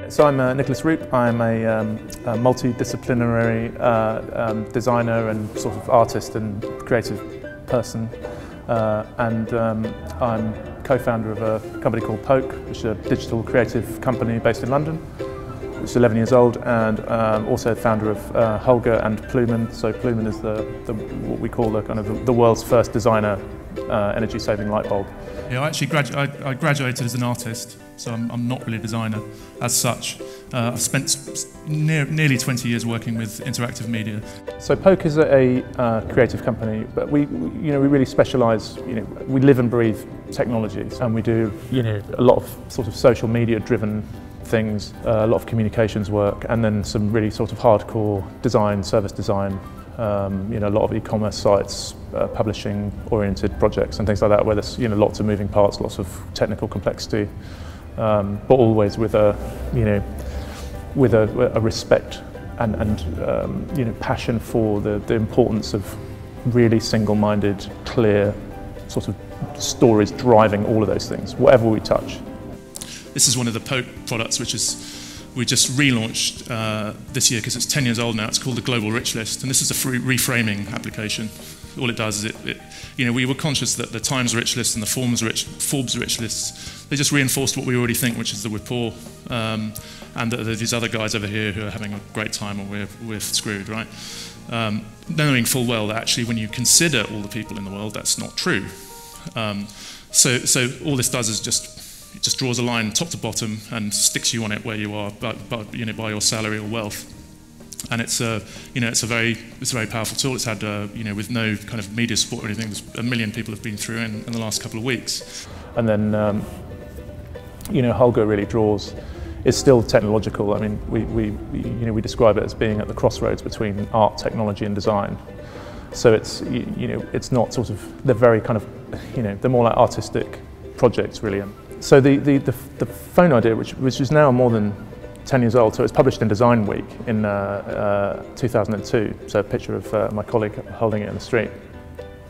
So I'm Nicolas Roope. I'm a multidisciplinary designer and sort of artist and creative person, and I'm co-founder of a company called Poke, which is a digital creative company based in London. It's 11 years old, and also founder of Hulger and Plumen. So Plumen is what we call the world's first designer energy-saving light bulb. Yeah, I actually I graduated as an artist, so I'm not really a designer as such. I've spent nearly 20 years working with interactive media. So Poke is a creative company, but we really specialise. We live and breathe technology, and we do a lot of sort of social media-driven things, a lot of communications work, and then some really sort of hardcore design, service design. A lot of e-commerce sites, publishing-oriented projects and things like that, where there's lots of moving parts, lots of technical complexity, but always with a respect and passion for the importance of really single-minded, clear sort of stories driving all of those things, whatever we touch. This is one of the Poke products, we just relaunched this year because it's 10 years old now. It's called the Global Rich List, and this is a free reframing application. All it does is we were conscious that the Times Rich List and the Forbes Rich Lists, they just reinforced what we already think, which is that we're poor, and that there are these other guys over here who are having a great time, and we're screwed, right? Knowing full well that actually when you consider all the people in the world, that's not true. So all this does is it just draws a line top to bottom and sticks you on it where you are, by your salary or wealth. And it's a very powerful tool. It's had with no kind of media support or anything, there's 1 million people have been through in the last couple of weeks. And then Hulger really it's still technological. I mean, we describe it as being at the crossroads between art, technology, and design. So it's not sort of, they're very kind of they're more like artistic projects really. So the phone idea, which is now more than 10 years old, so it's published in Design Week in 2002. So a picture of my colleague holding it in the street.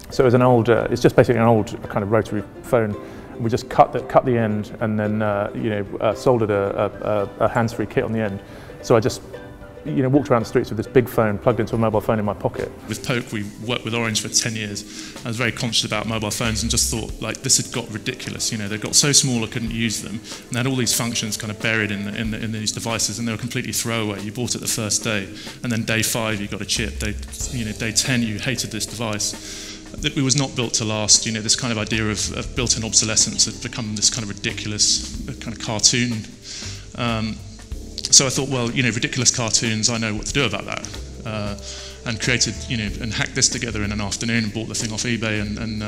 So it was it's just basically an old kind of rotary phone. We just cut the end and then soldered a hands-free kit on the end. So I just walked around the streets with this big phone plugged into a mobile phone in my pocket. With Poke, we worked with Orange for 10 years. I was very conscious about mobile phones and just thought, this had got ridiculous. They got so small I couldn't use them, and they had all these functions kind of buried in these devices, and they were completely throwaway. You bought it the first day, and then day 5 you got a chip. Day 10 you hated this device. It was not built to last. This kind of idea of built-in obsolescence had become this kind of ridiculous kind of cartoon. So I thought, well, ridiculous cartoons, I know what to do about that. And created, and hacked this together in an afternoon and bought the thing off eBay and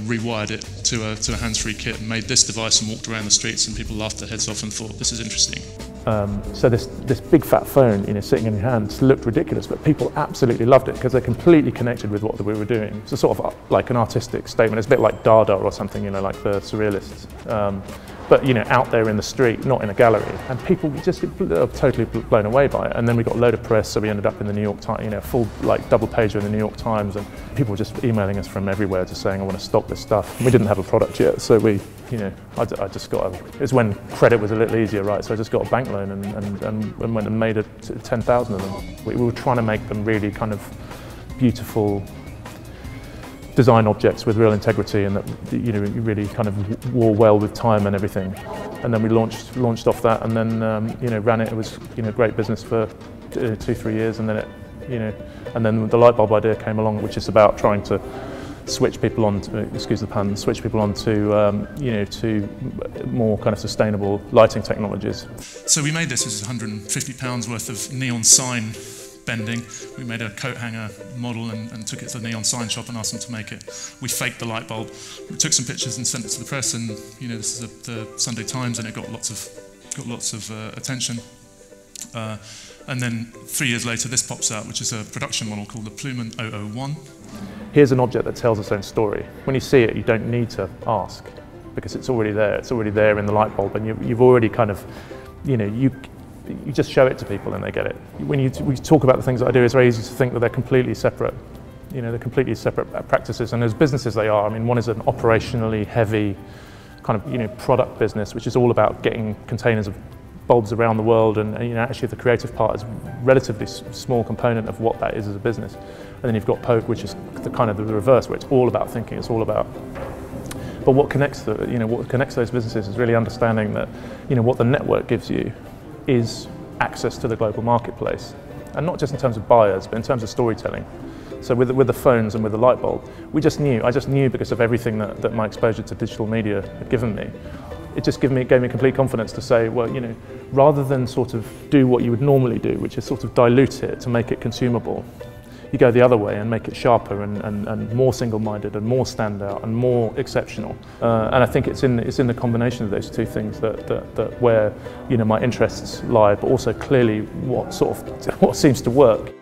rewired it to a hands-free kit and made this device and walked around the streets, and people laughed their heads off and thought, this is interesting. So this big fat phone, sitting in your hand looked ridiculous, but people absolutely loved it because they're completely connected with what we were doing. It's a sort of like an artistic statement. It's a bit like Dada or something, like the surrealists. But out there in the street, not in a gallery, and people just totally blown away by it. And then we got a load of press, so we ended up in the New York Times, full double pager in the New York Times, and people were just emailing us from everywhere, just saying, "I want to stock this stuff." And we didn't have a product yet, so I just got it was when credit was a little easier, right? So I just got a bank loan and went and made 10,000 of them. We were trying to make them really kind of beautiful design objects with real integrity, and that really kind of wore well with time and everything. And then we launched off that, and then ran it. It was great business for 2-3 years, and then and then the light bulb idea came along, which is about trying to switch people on to, excuse the pun, switch people on to to more kind of sustainable lighting technologies. So we made this as £150 worth of neon sign bending. We made a coat hanger model and took it to the neon sign shop and asked them to make it. We faked the light bulb. We took some pictures and sent it to the press, and this is the Sunday Times, and it got lots of attention. And then 3 years later, this pops out, which is a production model called the Plumen 001. Here's an object that tells its own story. When you see it, you don't need to ask, because it's already there. It's already there in the light bulb, and you've already kind of, you just show it to people and they get it. When we talk about the things that I do, it's very easy to think that they're completely separate. They're completely separate practices, and as businesses they are. I mean, one is an operationally heavy kind of product business, which is all about getting containers of bulbs around the world, and actually the creative part is a relatively small component of what that is as a business. And then you've got Poke, which is the kind of the reverse, where it's all about thinking. It's all about. But what connects those businesses is really understanding that what the network gives you is access to the global marketplace, and not just in terms of buyers, but in terms of storytelling. So with the phones and with the light bulb, I just knew because of everything that my exposure to digital media had given me. It just gave me complete confidence to say, well, rather than sort of do what you would normally do, which is sort of dilute it to make it consumable, you go the other way and make it sharper and more single-minded and more standout and more exceptional. And I think it's in the combination of those two things that where my interests lie, but also clearly what seems to work.